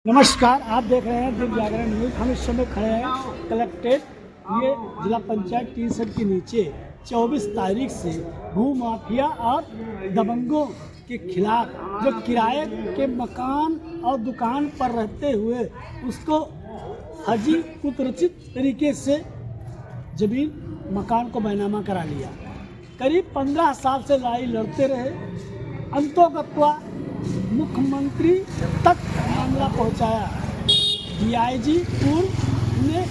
नमस्कार, आप देख रहे हैं दिव्य जागरण न्यूज। हम इस समय खड़े हैं कलेक्ट्रेट ये जिला पंचायत टीसद के नीचे 24 तारीख से भू माफिया और दबंगों के खिलाफ जो किराए के मकान और दुकान पर रहते हुए उसको फर्जी कुदरचित तरीके से जमीन मकान को बैनामा करा लिया। करीब 15 साल से लड़ाई लड़ते रहे, अंतोगत्वा मुख्यमंत्री तक मामला पहुंचाया। डीआईजी पूर्व ने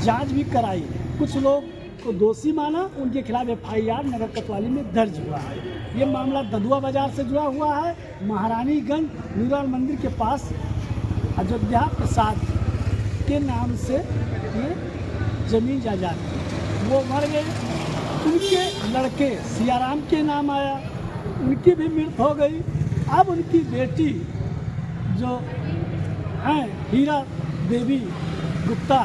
जांच भी कराई, कुछ लोग को दोषी माना, उनके खिलाफ एफआईआर नगर कोतवाली में दर्ज हुआ है। ये मामला ददुआ बाजार से जुड़ा हुआ है। महारानीगंज नूराल मंदिर के पास अयोध्या प्रसाद के नाम से ये जमीन जायदाद थी। वो मर गए, उनके लड़के सियाराम के नाम आया, उनकी भी मृत्यु हो गई। अब उनकी बेटी जो हैं हीरा देवी गुप्ता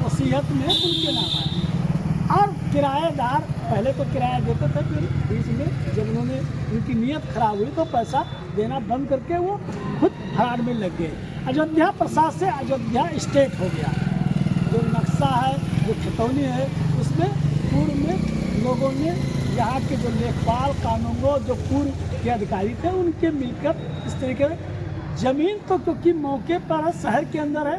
वसीयत में उनके नाम आया। और किराएदार पहले तो किराया देते थे, फिर बीच में जब उन्होंने उनकी नीयत खराब हुई तो पैसा देना बंद करके वो खुद फरार में लग गए। अयोध्या प्रसाद से अयोध्या स्टेट हो गया। जो नक्शा है, जो खतौनी है, उसमें पूर्व में लोगों ने यहाँ के जो लेखपाल कानूनगो जो पूर्व के अधिकारी थे उनके मिलकर इस तरीके से जमीन तो क्योंकि मौके पर है, शहर के अंदर है,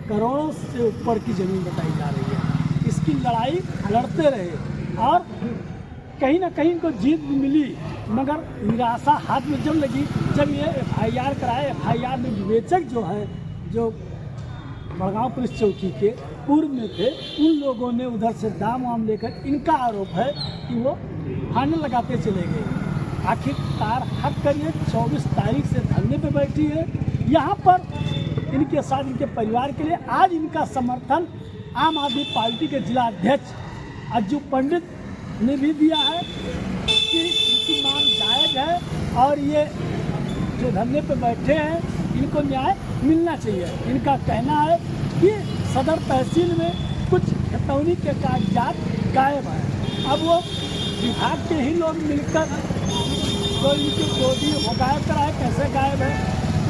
करोड़ों से ऊपर की ज़मीन बताई जा रही है। इसकी लड़ाई लड़ते रहे और कहीं ना कहीं इनको जीत भी मिली, मगर निराशा हाथ में जब लगी जब ये एफआईआर कराए। एफआईआर में विवेचक जो है, जो बड़गांव पुलिस चौकी के पूर्व में थे, उन लोगों ने उधर से दाम वाम लेकर, इनका आरोप है कि वो फाइनल लगाते चले गए। आखिरकार हट कर ये 24 तारीख से धरने पे बैठी है। यहाँ पर इनके साथ इनके परिवार के लिए आज इनका समर्थन आम आदमी पार्टी के जिला अध्यक्ष अज्जू पंडित ने भी दिया है कि इनकी मांग जायज़ है और ये जो धरने पे बैठे हैं इनको न्याय मिलना चाहिए। इनका कहना है कि सदर तहसील में कुछ खतौनी के कागजात गायब हैं। अब वो विभाग के ही लोग मिलकर तो इनकी गोदी वो गायब कराए, कैसे गायब है।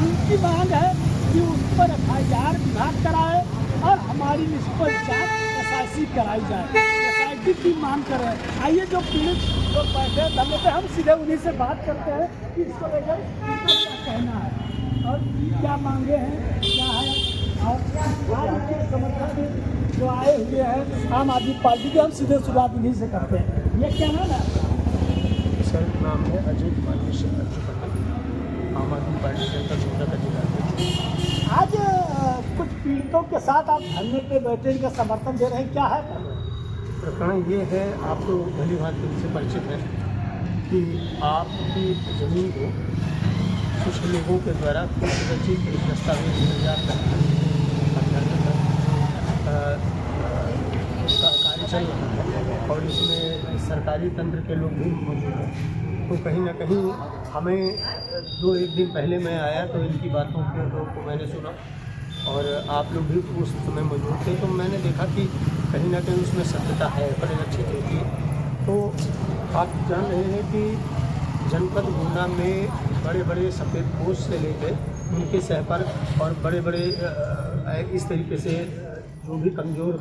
उनकी मांग है कि उस पर एफआईआर विभाग कराए और हमारी निष्पक्ष जांच एसआईटी कराई जाए। एसआईटी की मांग कर रहे हैं। आइए जो पुलिस लोग बैठे धरने पे, हम सीधे उन्हीं से बात करते हैं कि इसको लेकर इनका क्या कहना है और क्या मांगे हैं, क्या है। और आपके समर्थन जो आए हुए हैं आम आदमी पार्टी के, हम सीधे शुरुआत इन्हीं से करते हैं। ये क्या नाम है? सर, नाम है अजय कुमार मिश्रा, आम आदमी पार्टी से छोटा का जिला। आज कुछ पीड़ितों के साथ आप धरने पे बैठे, इनका समर्थन दे रहे हैं, क्या है प्रकरण? ये है, आप तो भली भांति से परिचित हैं कि आपकी ज़मीन को कुछ लोगों के द्वारा कुछ रचित दस्तावेज तैयार करके कार्य चल रहा है और इसमें सरकारी तंत्र के लोग भी मौजूद हैं। तो कहीं ना कहीं हमें एक दिन पहले मैं आया तो इनकी बातों को मैंने सुना और आप लोग भी उस समय मौजूद थे, तो मैंने देखा कि कहीं ना कहीं उसमें सत्यता है, परिलक्षित होती है। तो आप जान रहे हैं कि जनपद गुना में बड़े बड़े सफ़ेदपोश से लेकर उनके सहपर और बड़े बड़े इस तरीके से जो भी कमज़ोर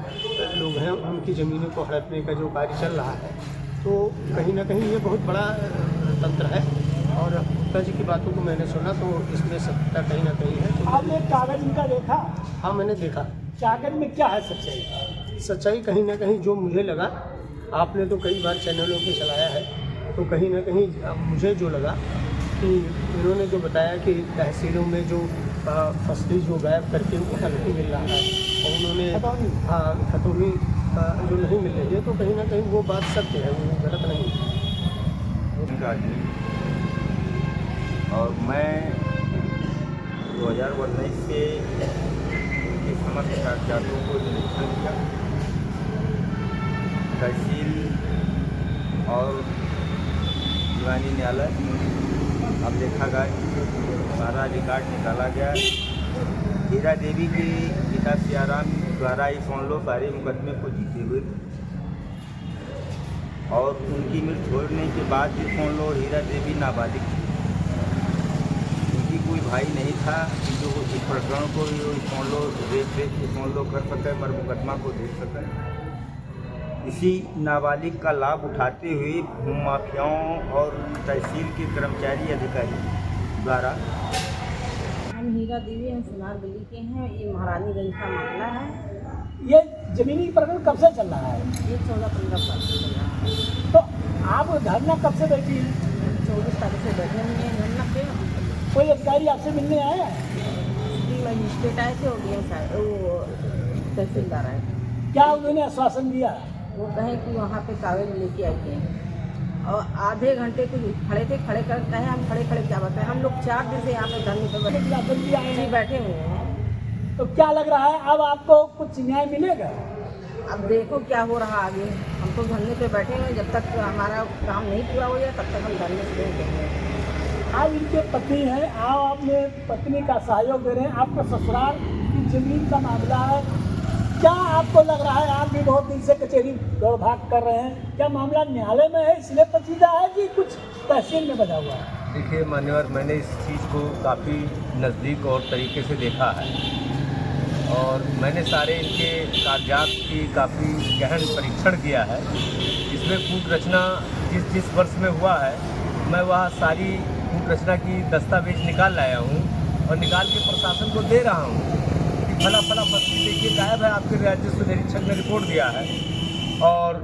लोग हैं उनकी ज़मीनों को हड़पने का जो कार्य चल रहा है, तो कहीं ना कहीं ये बहुत बड़ा तंत्र है। और गुप्ता जी की बातों को मैंने सुना तो इसमें सत्यता कहीं ना कहीं है। तो आपने कागज इनका देखा? हाँ, मैंने देखा। कागज में क्या है सच्चाई? सच्चाई कहीं ना कहीं जो मुझे लगा, आपने तो कई बार चैनलों पे चलाया है, तो कहीं ना कहीं मुझे जो लगा कि इन्होंने जो बताया कि तहसीलों में जो फसली जो गायब करके उनका नहीं मिल रहा है और उन्होंने खतौनी जो नहीं मिल रही है, तो कहीं ना कहीं वो बात सत्य है, वो गलत नहीं है। और मैं 2019 से समस्त कागजातों को निरीक्षण किया, तहसील और दीवानी न्यायालय। अब देखा गया सारा रिकॉर्ड निकाला गया। हीरा देवी के पिता सियाराम द्वारा ही सुन लो सारे मुकदमे को जीते हुए और उनकी मृत्यु होने के बाद भी सुन लो हीरा देवी नाबालिग थी, उनकी कोई भाई नहीं था कि जो इस प्रकरण को देख कर सके, पर मुकदमा को देख सके। इसी नाबालिग का लाभ उठाते हुए भूमाफियाओं और तहसील के कर्मचारी अधिकारी द्वारा। हम हीरा देवी हम सुनार गली के हैं। ये महारानीगंज का मामला है। ये जमीनी प्रकरण कब से चल रहा है? ये 14-15 साल से चल रहा है। तो आप धरना कब से बैठी हैं? 24 तारीख से बैठे हुए हैं धरना पे। कोई अधिकारी आपसे मिलने आया? मजिस्ट्रेट आए थे और डीएम साहब वो तहसीलदार आए थे। क्या उन्होंने आश्वासन दिया? वो कहें कि वहाँ पे कागज लेके आए हैं और आधे घंटे कुछ खड़े थे। खड़े कर कहे हम खड़े क्या बताएं। हम लोग 4 दिन से यहाँ पे धरने पे बैठे हुए हैं। तो क्या लग रहा है अब आपको कुछ न्याय मिलेगा? अब देखो क्या हो रहा आगे। हम तो धरने पे बैठे हुए हैं। जब तक हमारा काम नहीं पूरा हो जाए तब तक हम धरने पे बैठेंगे। आप इनके पत्नी हैं, आप अपने पत्नी का सहयोग दे रहे हैं। आपका ससुराल की जमीन का मामला है। क्या आपको लग रहा है, आप भी बहुत दिन से कचहरी दौड़ भाग कर रहे हैं, क्या मामला न्यायालय में है इसलिए पेचीदा है कि कुछ तहसील में बजा हुआ है? देखिए मान्यवर, मैंने इस चीज़ को काफ़ी नज़दीक और तरीके से देखा है और मैंने सारे इनके कागजात की काफ़ी गहन परीक्षण किया है। इसमें कूट रचना जिस वर्ष में हुआ है, मैं वह सारी कूट रचना की दस्तावेज निकाल लाया हूँ और निकाल के प्रशासन को दे रहा हूँ कि फला फसली देखिए गायब है। आपके राजस्व निरीक्षक ने रिपोर्ट दिया है और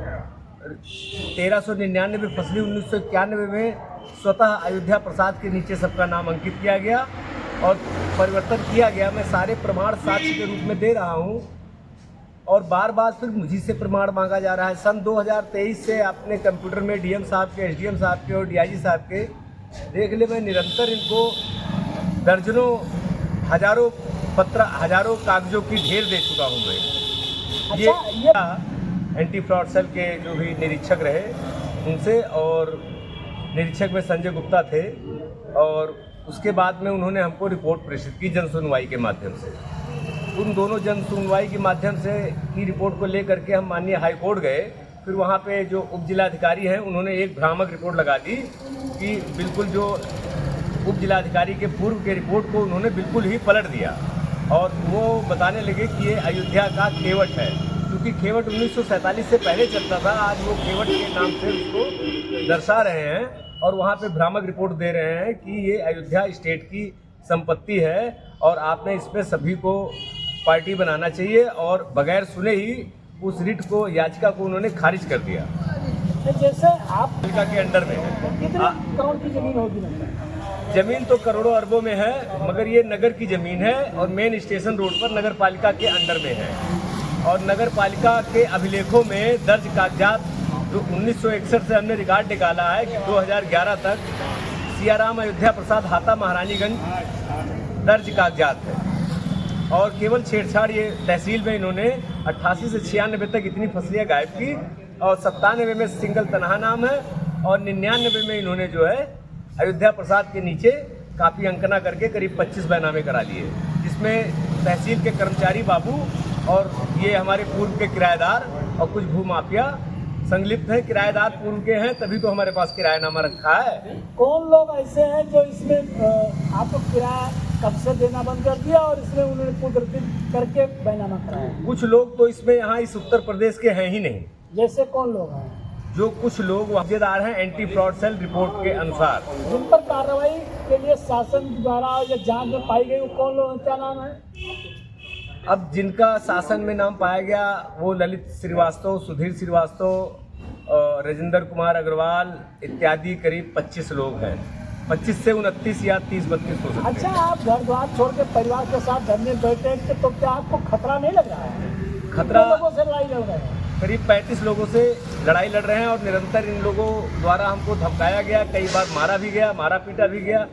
1399 फसली 1991 में स्वतः अयोध्या प्रसाद के नीचे सबका नाम अंकित किया गया और परिवर्तन किया गया। मैं सारे प्रमाण साक्ष्य के रूप में दे रहा हूँ और बार बार फिर मुझी से प्रमाण मांगा जा रहा है। सन 2023 से आपने कंप्यूटर में डीएम साहब के, एसडीएम साहब के और डीआईजी साहब के देख ले। मैं निरंतर इनको दर्जनों हजारों कागजों की ढेर दे चुका हूँ मैं। ये एंटी फ्रॉड सेल के जो भी निरीक्षक रहे उनसे, और निरीक्षक में संजय गुप्ता थे, और उसके बाद में उन्होंने हमको रिपोर्ट प्रेषित की जन सुनवाई के माध्यम से। उन दोनों जन सुनवाई के माध्यम से की रिपोर्ट को लेकर के हम माननीय हाई कोर्ट गए। फिर वहाँ पे जो उप जिलाधिकारी हैं उन्होंने एक भ्रामक रिपोर्ट लगा दी कि बिल्कुल जो उप जिलाधिकारी के पूर्व के रिपोर्ट को उन्होंने बिल्कुल ही पलट दिया और वो बताने लगे कि ये अयोध्या का खेवट है, क्योंकि खेवट 1947 से पहले चलता था। आज वो खेवट के नाम से उसको दर्शा रहे हैं और वहाँ पे भ्रामक रिपोर्ट दे रहे हैं कि ये अयोध्या स्टेट की संपत्ति है और आपने इस पर सभी को पार्टी बनाना चाहिए, और बगैर सुने ही उस रिट को, याचिका को उन्होंने खारिज कर दिया। जैसे आप पालिका के अंडर में है। कितने करोड़ की जमीन होगी? जमीन तो करोड़ों अरबों में है, मगर ये नगर की जमीन है और मेन स्टेशन रोड पर नगर पालिका के अंडर में है। और नगर पालिका के अभिलेखों में दर्ज कागजात जो 1961 से हमने रिकॉर्ड निकाला है कि 2011 तक सियाराम अयोध्या प्रसाद हाता महारानीगंज दर्ज कागजात है। और केवल छेड़छाड़ ये तहसील में इन्होंने 88 से 96 तक इतनी फसलियाँ गायब की और 97 में सिंगल तनहा नाम है और 99 में इन्होंने जो है अयोध्या प्रसाद के नीचे काफ़ी अंकना करके करीब 25 बैनामे करा दिए, जिसमें तहसील के कर्मचारी बाबू और ये हमारे पूर्व के किराएदार और कुछ भूमाफिया संलिप्त हैं। किराएदार पूर्व के हैं, तभी तो हमारे पास किरायानामा रखा है। कौन लोग ऐसे हैं जो इसमें आपको किराया कब से देना बंद कर दिया और इसमें उन्होंने पुनर्गठित करके बैनामा कराया? कुछ लोग तो इसमें यहाँ इस उत्तर प्रदेश के हैं ही नहीं। जैसे कौन लोग हैं? जो कुछ लोग वाजिदार हैं एंटी फ्रॉड सेल रिपोर्ट के अनुसार, जिन पर कार्रवाई के लिए शासन द्वारा या जांच में पाई गई वो कौन लोग, क्या नाम है? अब जिनका शासन में नाम पाया गया वो ललित श्रीवास्तव, सुधीर श्रीवास्तव, राजेंद्र कुमार अग्रवाल इत्यादि करीब 25 लोग हैं। 25 से 29 या 30-32 हो सकते हैं। अच्छा, आप घर द्वार छोड़ के परिवार के साथ धरने बैठे तो क्या आपको खतरा नहीं लग रहा है? खतरा, लोगों से लड़ाई लड़ रहे हैं। करीब 35 लोगों से लड़ाई लड़ रहे हैं और निरंतर इन लोगों द्वारा हमको धमकाया गया, कई बार मारा भी गया, मारा पीटा भी गया।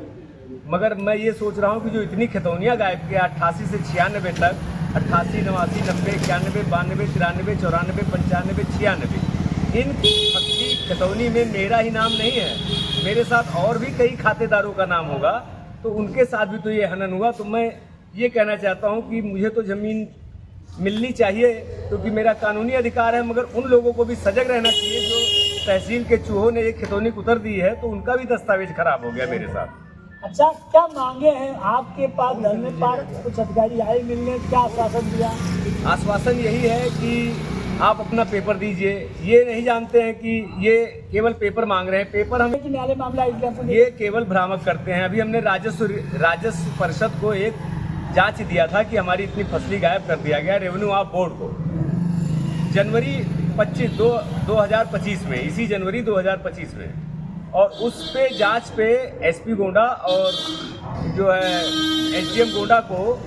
मगर मैं ये सोच रहा हूँ कि जो इतनी खतौनियाँ गायब किया 88 से 96 तक, 88, 89, 90, 91, 92, 93, 94, 95, 96, इन फसली खतौनी में मेरा ही नाम नहीं है, मेरे साथ और भी कई खातेदारों का नाम होगा, तो उनके साथ भी तो ये हनन हुआ। तो मैं ये कहना चाहता हूँ कि मुझे तो ज़मीन मिलनी चाहिए क्योंकि मेरा कानूनी अधिकार है, मगर उन लोगों को भी सजग रहना चाहिए जो तहसील के चूहों ने एक खितौनी उतर दी है, तो उनका भी दस्तावेज खराब हो गया मेरे साथ। अच्छा, क्या मांगे हैं आपके पास धरने पर? कुछ अधिकारी आए मिलने, क्या आश्वासन दिया? आश्वासन यही है कि आप अपना पेपर दीजिए। ये नहीं जानते हैं कि ये केवल पेपर मांग रहे हैं। पेपर हम कि न्यायालय मामला ये केवल भ्रामक करते हैं। अभी हमने राजस्व परिषद को एक जांच दिया था कि हमारी इतनी फसली गायब कर दिया गया रेवेन्यू ऑफ बोर्ड को जनवरी 2025 में, इसी जनवरी 2025 में। और उस पे जांच पे एसपी गोंडा और जो है एसडीएम गोंडा को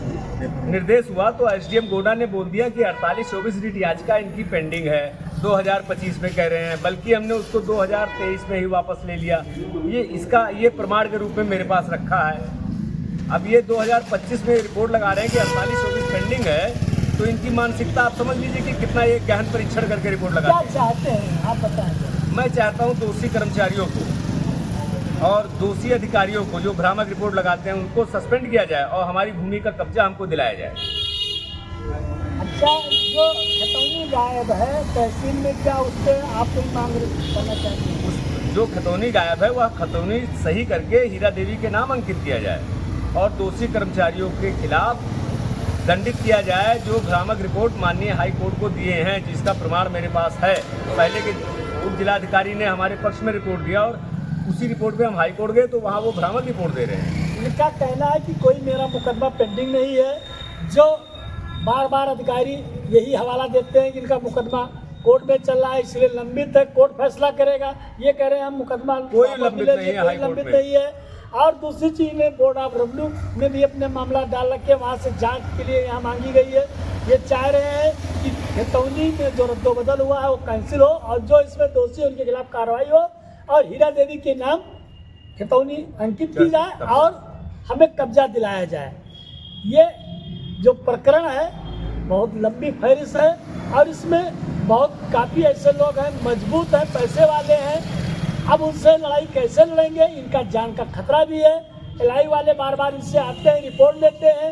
निर्देश हुआ, तो एसडीएम गोंडा ने बोल दिया कि 4824 रीट याचिका इनकी पेंडिंग है, 2025 में कह रहे हैं, बल्कि हमने उसको 2023 में ही वापस ले लिया। ये प्रमाण के रूप में मेरे पास रखा है। अब ये 2025 में रिपोर्ट लगा रहे हैं कि 4824 पेंडिंग है, तो इनकी मानसिकता आप समझ लीजिए कि कितना ये गहन परीक्षण करके रिपोर्ट लगाते हैं। क्या चाहते हैं आप बताएं? मैं चाहता हूं दोषी कर्मचारियों को और दोषी अधिकारियों को जो भ्रामक रिपोर्ट लगाते हैं उनको सस्पेंड किया जाए और हमारी भूमि का कब्जा हमको दिलाया जाए। अच्छा, जो खतौनी गायब है तहसील में, क्या उस पर आप कोई मांग करना चाहते हैं? जो खतौनी गायब है वह खतौनी सही करके हीरा देवी के नाम अंकित किया जाए और दोषी कर्मचारियों के खिलाफ दंडित किया जाए जो भ्रामक रिपोर्ट माननीय हाई कोर्ट को दिए हैं, जिसका प्रमाण मेरे पास है। पहले के उप जिलाधिकारी ने हमारे पक्ष में रिपोर्ट दिया और उसी रिपोर्ट पे हम हाई कोर्ट गए तो वहाँ वो भ्रामक रिपोर्ट दे रहे हैं। इनका कहना है कि कोई मेरा मुकदमा पेंडिंग नहीं है। जो बार बार अधिकारी यही हवाला देते हैं कि इनका मुकदमा कोर्ट में चल रहा है, इसलिए लंबित है, कोर्ट फैसला करेगा। ये कह रहे हैं हम मुकदमा कोई लंबित नहीं है, हाई कोर्ट लंबित में नहीं है। और दूसरी चीज़ में बोर्ड ऑफ रेवेन्यू में भी अपने मामला डाल रखे, वहाँ से जांच के लिए यहाँ मांगी गई है। ये चाह रहे हैं कि खतौनी में जो रद्दोबदल हुआ है वो कैंसिल हो और जो इसमें दोषी है उनके खिलाफ कार्रवाई हो और हीरा देवी के नाम खतौनी अंकित की जाए और हमें कब्जा दिलाया जाए। ये जो प्रकरण है बहुत लंबी फहरिस्त है और इसमें बहुत काफ़ी ऐसे लोग हैं मजबूत हैं, पैसे वाले हैं। अब उनसे लड़ाई कैसे लड़ेंगे, इनका जान का खतरा भी है। एलआई वाले बार बार इनसे आते हैं, रिपोर्ट लेते हैं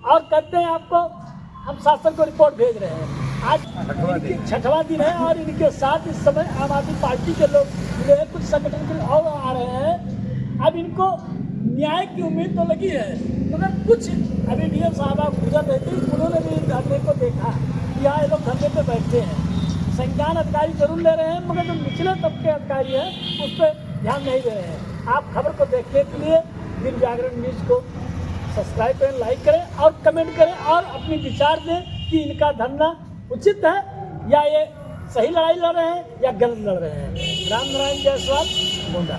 और कहते हैं आपको हम शासन को रिपोर्ट भेज रहे हैं। आज इनकी 6वां दिन है और इनके साथ इस समय आम आदमी पार्टी के लोग मिले हैं, कुछ संगठन के और आ रहे हैं। अब इनको न्याय की उम्मीद तो लगी है, मगर कुछ अभी डीएम साहब गुजर रहे थे, उन्होंने भी धरने को देखा, यहाँ ये लोग धरने पे बैठते हैं। संज्ञान अधिकारी जरूर ले रहे हैं, मगर जो निचले तबके अधिकारी हैं उस पर ध्यान नहीं दे रहे हैं। आप खबर को देखने के लिए दिन जागरण न्यूज़ को सब्सक्राइब करें, लाइक करें और कमेंट करें और अपनी विचार दें कि इनका धरना उचित है या ये सही लड़ाई लड़ रहे हैं या गलत लड़ रहे हैं। राम नारायण जायसवाल, गोंडा।